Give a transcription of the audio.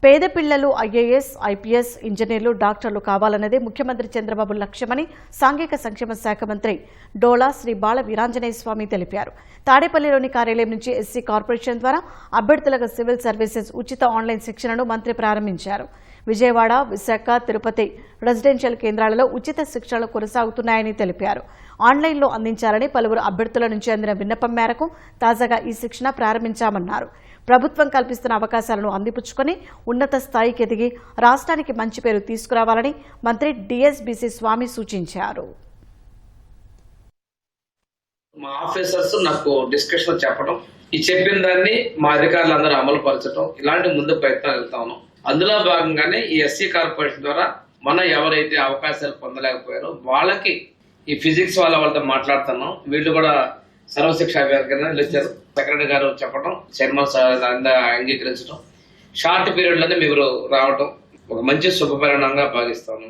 పేద పిల్లలు IAS, IPS, ఇంజనీర్లు, డాక్టర్లు కావాలన్నదే ముఖ్యమంత్రి చంద్రబాబు లక్ష్యమని సాంఘిక సంక్షేమ శాఖ మంత్రి డోలా శ్రీ బాల వీరాంజనేయ స్వామి తెలిపారు. తాడేపల్లిలోని కార్యాలయం నుంచి ఎస్సీ కార్పొరేషన్ ద్వారా అభ్యర్థులకు సివిల్ సర్వీసెస్ ఉచిత ఆన్లైన్ శిక్షణను మంత్రి ప్రారంభించారు. విజయవాడ, విశాఖ, తిరుపతి రెసిడెన్షియల్ కేంద్రాలలో ఉచిత శిక్షణలు కొనసాగుతున్నాయని తెలిపారు. ఆన్లైన్లో అందించాలని పలువురు అభ్యర్థుల నుంచి అందిన విన్నపం మేరకు తాజాగా ఈ శిక్షణ ప్రారంభించామన్నారు. ప్రభుత్వం కల్పిస్తున్న అవకాశాలను అందిపుచ్చుకొని ఉన్నత స్థాయికి ఎదిగి రాష్ట్రానికి మంచి పేరు తీసుకురావాలని మంత్రి డిఎస్బీసీ స్వామి సూచించారు. మా ఆఫీసర్స్ నాకు డిస్కషన్ చెప్పడం, ఈ చెప్పిన దాన్ని మా అధికారులందరూ అమలు పరచడం, ఇలాంటి ముందు ప్రయత్నాలు వెళ్తా ఉన్నాం. అందులో భాగంగానే ఈ ఎస్సీ కార్పొరేషన్ ద్వారా మనం ఎవరైతే అవకాశాలు పొందలేకపోయారో వాళ్ళకి ఈ ఫిజిక్స్ వాళ్ళతో మాట్లాడుతున్నాం. వీళ్ళు కూడా సర్వశిక్ష అభియాన్ ఇచ్చారు. సెక్రటరీ గారు చెప్పడం, చైర్మన్ అంగీకరించడం, షార్ట్ పీరియడ్ లోనే మీరు రావడం ఒక మంచి శుభపరిణామంగా భావిస్తాను.